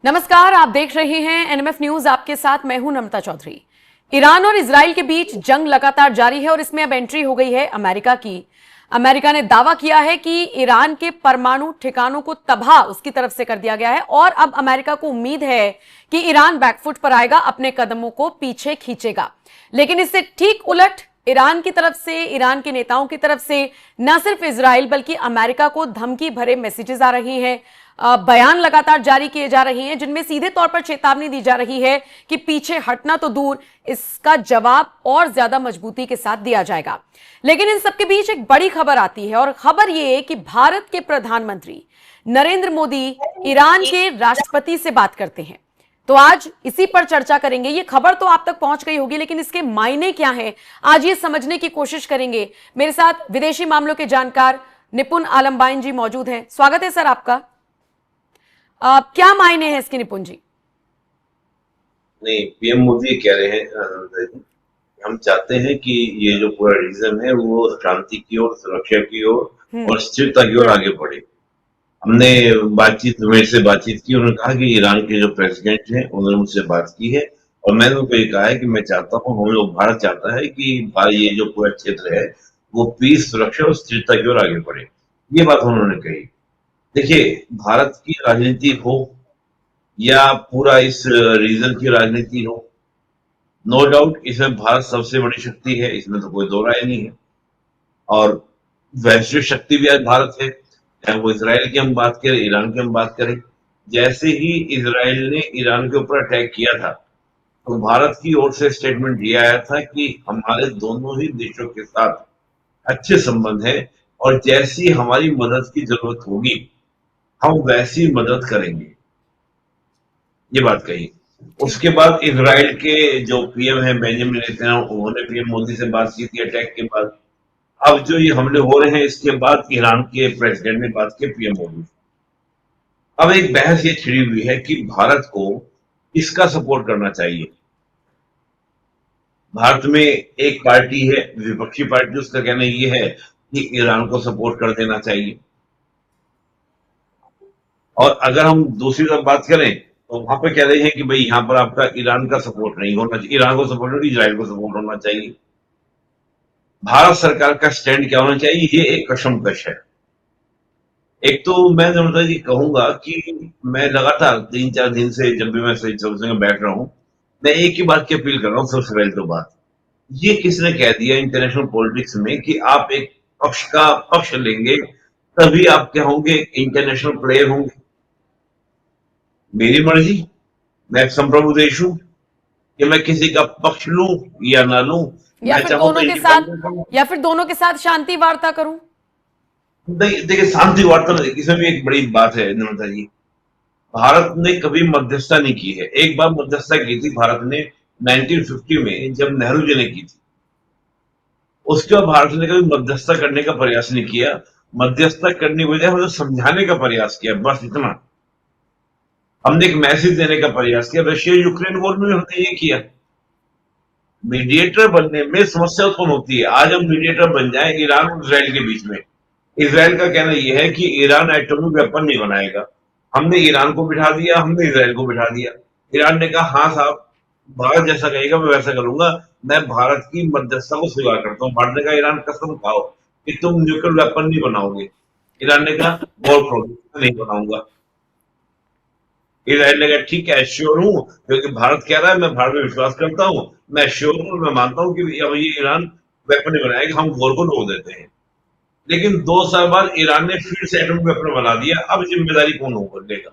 नमस्कार, आप देख रहे हैं एनएमएफ न्यूज। आपके साथ मैं हूं नम्रता चौधरी। ईरान और इजराइल के बीच जंग लगातार जारी है और इसमें अब एंट्री हो गई है अमेरिका की। अमेरिका ने दावा किया है कि ईरान के परमाणु ठिकानों को तबाह उसकी तरफ से कर दिया गया है और अब अमेरिका को उम्मीद है कि ईरान बैकफुट पर आएगा, अपने कदमों को पीछे खींचेगा। लेकिन इससे ठीक उलट ईरान की तरफ से, ईरान के नेताओं की तरफ से न सिर्फ इजराइल बल्कि अमेरिका को धमकी भरे मैसेजेस आ रही हैं, बयान लगातार जारी किए जा रहे हैं जिनमें सीधे तौर पर चेतावनी दी जा रही है कि पीछे हटना तो दूर, इसका जवाब और ज्यादा मजबूती के साथ दिया जाएगा। लेकिन इन सबके बीच एक बड़ी खबर आती है और खबर यह कि भारत के प्रधानमंत्री नरेंद्र मोदी ईरान के राष्ट्रपति से बात करते हैं। तो आज इसी पर चर्चा करेंगे। ये खबर तो आप तक पहुंच गई होगी, लेकिन इसके मायने क्या हैं, आज ये समझने की कोशिश करेंगे। मेरे साथ विदेशी मामलों के जानकार निपुण आलमबाइन जी मौजूद हैं। स्वागत है सर आपका। क्या मायने हैं इसके निपुण जी? नहीं, पीएम मोदी कह रहे हैं हम चाहते हैं कि ये जो पूरा रीजन है वो शांति की ओर, सुरक्षा की ओर और स्थिरता की ओर आगे बढ़े। हमने मेरे से बातचीत की, उन्होंने कहा कि ईरान के जो प्रेसिडेंट हैं उन्होंने मुझसे बात की है और मैंने उनको ये कहा है कि मैं चाहता हूँ, हम लोग, भारत चाहता है कि ये जो पूरा क्षेत्र है वो पीस, सुरक्षा और स्थिरता की ओर आगे बढ़े। ये बात उन्होंने कही। देखिए, भारत की राजनीति हो या पूरा इस रीजन की राजनीति हो, नो डाउट इसमें भारत सबसे बड़ी शक्ति है, इसमें तो कोई दो राय नहीं है। और वैश्विक शक्ति भी आज भारत है, चाहे वो इसराइल की हम बात करें, ईरान की हम बात करें। जैसे ही इसराइल ने ईरान के ऊपर अटैक किया था तो भारत की ओर से स्टेटमेंट दिया आया था कि हमारे दोनों ही देशों के साथ अच्छे संबंध है और जैसी हमारी मदद की जरूरत होगी हम वैसी मदद करेंगे, ये बात कही। उसके बाद इसराइल के जो पीएम है बेंजामिन नेतन्याहू, उन्होंने पीएम मोदी से बात की थी अटैक के बाद। अब जो ये हमले हो रहे हैं इसके बाद ईरान के प्रेसिडेंट ने बात की पीएम मोदी। अब एक बहस ये छिड़ी हुई है कि भारत को इसका सपोर्ट करना चाहिए। भारत में एक पार्टी है, विपक्षी पार्टी, उसका कहना ये है कि ईरान को सपोर्ट कर देना चाहिए। और अगर हम दूसरी तरफ बात करें तो वहां पे कह रहे हैं कि भाई यहाँ पर आपका ईरान का सपोर्ट नहीं होना चाहिए, ईरान को सपोर्ट नहीं, इजराइल को सपोर्ट होना चाहिए। भारत सरकार का स्टैंड क्या होना चाहिए, ये एक कशमकश है। एक तो मैं नम्रता जी कहूंगा कि मैं लगातार 3-4 दिन से जब भी मैं सबसे बैठ रहा हूं, मैं एक ही बात की अपील कर रहा हूं। सबसे पहले तो बात ये, किसने कह दिया इंटरनेशनल पॉलिटिक्स में कि आप एक पक्ष का पक्ष लेंगे तभी आप क्या होंगे, इंटरनेशनल प्लेयर होंगे? मेरी मर्जी, मैं संप्रभु देश हूं कि मैं किसी का पक्ष लूं या ना लूं, या फिर दोनों के साथ शांति वार्ता करूं। देखिए, शांति वार्ता में इसमें भी एक बड़ी बात है नम्रता जी। भारत ने कभी मध्यस्थता नहीं की है। एक बार मध्यस्थता की थी भारत ने 1950 में, जब नेहरू जी ने की थी। उसके बाद भारत ने कभी मध्यस्थता करने का प्रयास नहीं किया। मध्यस्थता करने की बजाय हमने समझाने का प्रयास किया, बस इतना। हमने एक मैसेज देने का प्रयास किया। रशिया यूक्रेन वॉर में हमने ये किया। मीडिएटर बनने में समस्या उत्पन्न होती है। आज हम मीडिएटर बन जाएं ईरान और इसराइल के बीच में। इसराइल का कहना यह है कि ईरान एटॉमिक वेपन नहीं बनाएगा। हमने ईरान को बिठा दिया, हमने इसराइल को बिठा दिया। ईरान ने कहा हाँ साहब, भारत जैसा कहेगा मैं वैसा करूंगा, मैं भारत की मध्यस्थता को स्वीकार करता हूँ। भारत ने कहा ईरान कसम खाओ कि तुम न्यूक्लियर वेपन नहीं बनाओगे। ईरान ने कहा वॉर प्रोग्रेस नहीं बनाऊंगा। इसराइल ने कहा ठीक है, श्योर हूं, क्योंकि भारत कह रहा है, मैं भारत में विश्वास करता हूं, मैं श्योर हूं, मैं मानता हूं कि अब ये ईरान वेपन नहीं बनाएगा, हम वॉर को रोक देते हैं। लेकिन 2 साल बाद ईरान ने फिर से एटॉमिक वेपन बना दिया। अब जिम्मेदारी कौन होगा लेगा?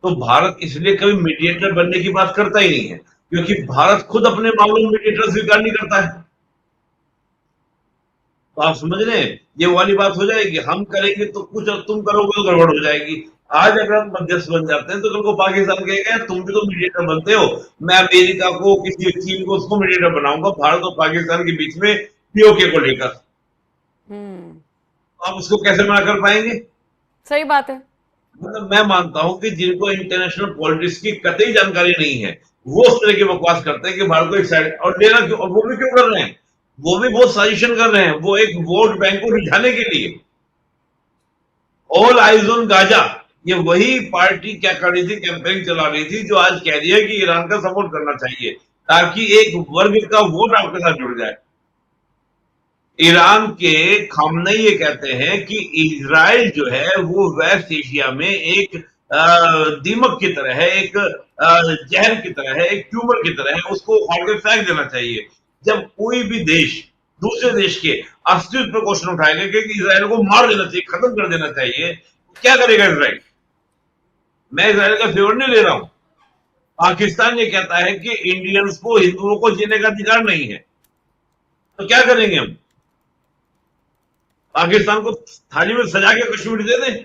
तो भारत इसलिए कभी मीडिएटर बनने की बात करता ही नहीं है, क्योंकि भारत खुद अपने मामलों में मीडिएटर स्वीकार नहीं करता है। तो आप समझ रहे हैं, ये वाली बात हो जाएगी, हम करेंगे तो कुछ और तुम करोगे तो गड़बड़ हो जाएगी। आज अगर हम मध्यस्थ बन जाते हैं तो कल को पाकिस्तान कहेगा तुम भी तो मीडिएटर बनते हो, मैं अमेरिका को, किसी चीन को, उसको मीडिएटर बनाऊंगा भारत और पाकिस्तान के बीच में पीओके को लेकर। आप उसको कैसे मना कर पाएंगे? सही बात है। मतलब मैं मानता हूं कि जिनको इंटरनेशनल पॉलिटिक्स की कतई जानकारी नहीं है वो उस तरह की बकवास करते हैं कि भारत को एक साइड और लेना क्यों, और वो भी क्यों कर रहे हैं? वो भी बहुत साजिशन कर रहे हैं, वो एक वोट बैंक को रिझाने के लिए। ऑल आइज ऑन गाजा, ये वही पार्टी क्या कर रही थी, कैंपेन चला रही थी, जो आज कह रही है कि ईरान का सपोर्ट करना चाहिए ताकि एक वर्ग का वोट आपके साथ जुड़ जाए। ईरान के खामनेई ये कहते हैं कि इजराइल जो है वो वेस्ट एशिया में एक दीमक की तरह है, एक जहर की तरह है, एक ट्यूमर की तरह है, उसको उखाड़ के फेंक देना चाहिए। जब कोई भी देश दूसरे देश के अस्तित्व पर क्वेश्चन उठाएगा कि इजराइल को मार देना चाहिए, खत्म कर देना चाहिए, तो क्या करेगा इजराइल? मैं इजराइल का फेवर नहीं ले रहा हूं। पाकिस्तान ये कहता है कि इंडियंस को, हिंदुओं को जीने का अधिकार नहीं है, तो क्या करेंगे हम? पाकिस्तान को थाली में सजा के कश्मीर दे दें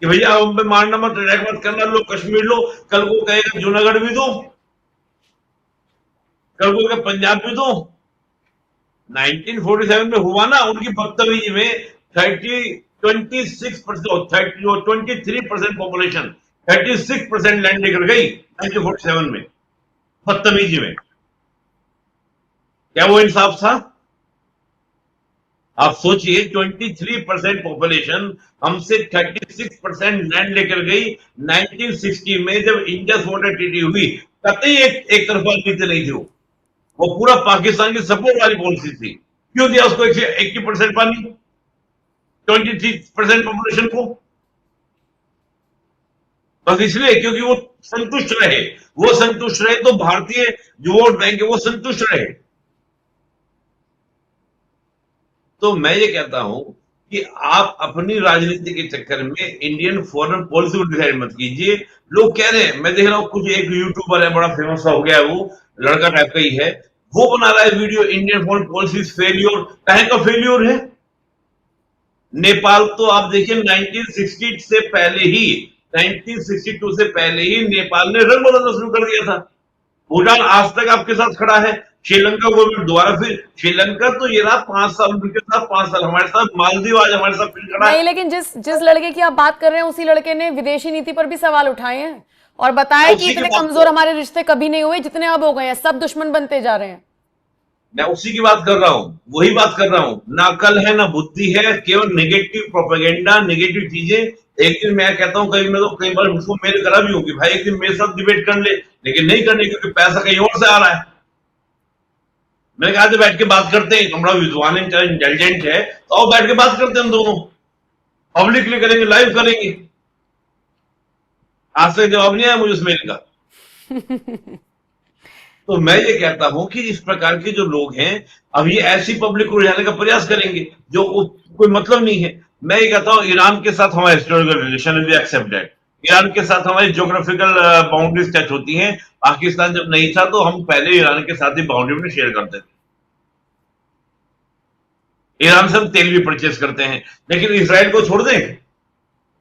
कि भैया हम पे मारना मत, अटैक मत करना, लो कश्मीर लो, कल को कहेगा जूनागढ़ भी दो, कल को कहेगा पंजाब भी दो। 1947 में हुआ ना, उनकी बदतमीजी में 23% पॉपुलेशन 36% लैंड लेकर गई 1947 में, बदतमीजी में। क्या वो इंसाफ था? आप सोचिए, 23% पॉपुलेशन हमसे 36% लैंड लेकर गई 1960 में, जब इंडस वाटर ट्रीटी हुई, कतई एक तरफा नीति नहीं थी, वो पूरा पाकिस्तान की सपोर्ट वाली पॉलिसी थी। क्यों दिया उसको 80% पानी 23% पॉपुलेशन को? बस इसलिए क्योंकि वो संतुष्ट रहे, वो संतुष्ट रहे तो भारतीय जो वोट बैंक है वो संतुष्ट रहे। तो मैं ये कहता हूं कि आप अपनी राजनीति के चक्कर में इंडियन फॉरेन पॉलिसी को डिसाइड मत कीजिए। लोग कह रहे हैं, मैं देख रहा हूं कुछ एक यूट्यूबर है, बड़ा फेमस हो गया है, वो लड़का टाइप का ही है, वो बना रहा है video, Indian foreign policy failure. कहीं का फेल्योर है? नेपाल तो आप देखिए 1960 से पहले ही, 1962 से पहले ही नेपाल ने रंग बदलना शुरू कर दिया था। भूटान आज तक आपके साथ खड़ा है। श्रीलंका गवर्नमेंट दोबारा, फिर श्रीलंका तो ये रहा 5 साल उनके साथ, 5 साल हमारे साथ, मालदीव आज हमारे साथ फिर खड़ा है। नहीं, लेकिन जिस लड़के की आप बात कर रहे हैं, उसी लड़के ने विदेशी नीति पर भी सवाल उठाए हैं और बताया कि इतने कमजोर हमारे रिश्ते कभी नहीं हुए जितने अब हो गए हैं, सब दुश्मन बनते जा रहे हैं। मैं उसी की बात कर रहा हूं, वही बात कर रहा हूं। ना अकल है ना बुद्धि है, केवल नेगेटिव प्रोपेगेंडा, नेगेटिव चीजें। एक दिन मैं कहता हूं, कई बार उसको मेल करा भी हूं कि भाई एक दिन मेरे साथ डिबेट कर ले, लेकिन नहीं करने, क्योंकि पैसा कहीं और से आ रहा है। मैंने कहा बैठ के बात करते हैं, हमारा विद्वान इंटेलिजेंट है, तो आओ बैठ के बात करते हैं हम दोनों, पब्लिकली करेंगे, लाइव करेंगे। आज तक जवाब नहीं आया मुझे उस मेल का। तो मैं ये कहता हूं कि इस प्रकार के जो लोग हैं, अब ये ऐसी पब्लिक को उलझाने का प्रयास करेंगे जो कोई मतलब नहीं है। मैं ये कहता हूं, ईरान के साथ हमारे historical relation we accepted, Iran के साथ हमारी ज्योग्राफिकल बाउंड्रीज टच होती हैं। पाकिस्तान जब नहीं था तो हम पहले ईरान के साथ ही बाउंड्री में शेयर करते थे। ईरान से हम तेल भी परचेस करते हैं, लेकिन इसराइल को छोड़ दें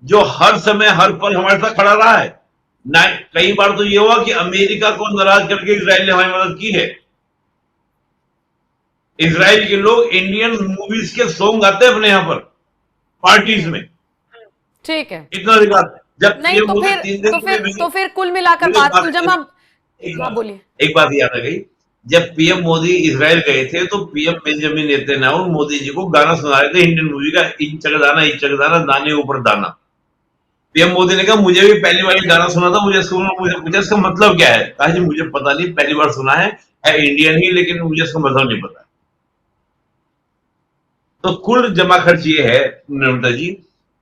जो हर समय हर पल हमारे साथ खड़ा रहा है। कई बार तो ये हुआ कि अमेरिका को नाराज करके इसराइल ने हमारी मदद की है। इसराइल के लोग इंडियन मूवीज के सॉन्ग गाते हैं अपने यहां पर पार्टीज में। ठीक है, इतना अधिकार जब नहीं तो फिर कुल मिलाकर बात जब हम बोलिए। एक बात याद आ गई, जब पीएम मोदी इसराइल गए थे तो PM Benjamin Netanyahu Modi ji को गाना सुना रहे थे इंडियन मूवी का, इचक दाना दाने ऊपर दाना। पीएम मोदी ने कहा मुझे भी पहली बार गाना सुना था, मुझे पूछा इसका मतलब क्या है? कहा जी मुझे पता नहीं, पहली बार सुना है इंडियन ही, लेकिन मुझे इसका मतलब नहीं पता। तो कुल जमा खर्च ये है नर्मदा जी,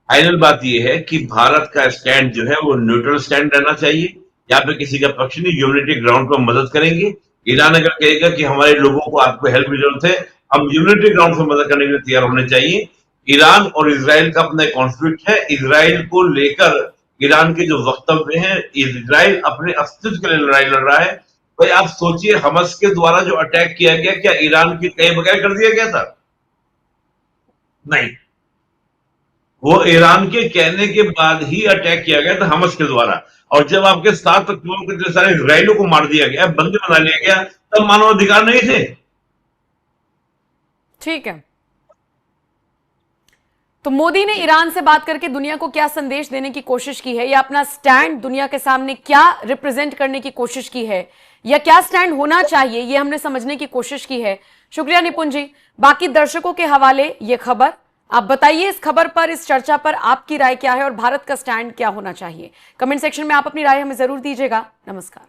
फाइनल बात ये है कि भारत का स्टैंड जो है वो न्यूट्रल स्टैंड रहना चाहिए। यहाँ पे किसी का पक्ष नहीं, यूनिटी ग्राउंड पर मदद करेंगे। ईरान अगर कहेगा कि हमारे लोगों को आपको हेल्प की जरूरत है, हम यूनिटी ग्राउंड पर मदद करने के लिए तैयार होने चाहिए। ईरान और इसराइल का अपना कॉन्फ्लिक्ट है, इसराइल को लेकर ईरान के जो वक्तव्य हैं, इसराइल अपने अस्तित्व के लिए लड़ाई लड़ रहा है। भाई आप सोचिए, हमास के द्वारा जो अटैक किया गया, क्या ईरान के कहे बगैर कर दिया गया था? नहीं, वो ईरान के कहने के बाद ही अटैक किया गया था हमास के द्वारा। और जब आपके 7 अक्टूबर को सारे इसराइलियों को मार दिया गया, बंदी बना लिया गया, तब मानवाधिकार नहीं थे। ठीक है, तो मोदी ने ईरान से बात करके दुनिया को क्या संदेश देने की कोशिश की है, या अपना स्टैंड दुनिया के सामने क्या रिप्रेजेंट करने की कोशिश की है, या क्या स्टैंड होना चाहिए, ये हमने समझने की कोशिश की है। शुक्रिया निपुण जी। बाकी दर्शकों के हवाले ये खबर आप बताइए इस खबर पर, इस चर्चा पर आपकी राय क्या है और भारत का स्टैंड क्या होना चाहिए? कमेंट सेक्शन में आप अपनी राय हमें जरूर दीजिएगा। नमस्कार।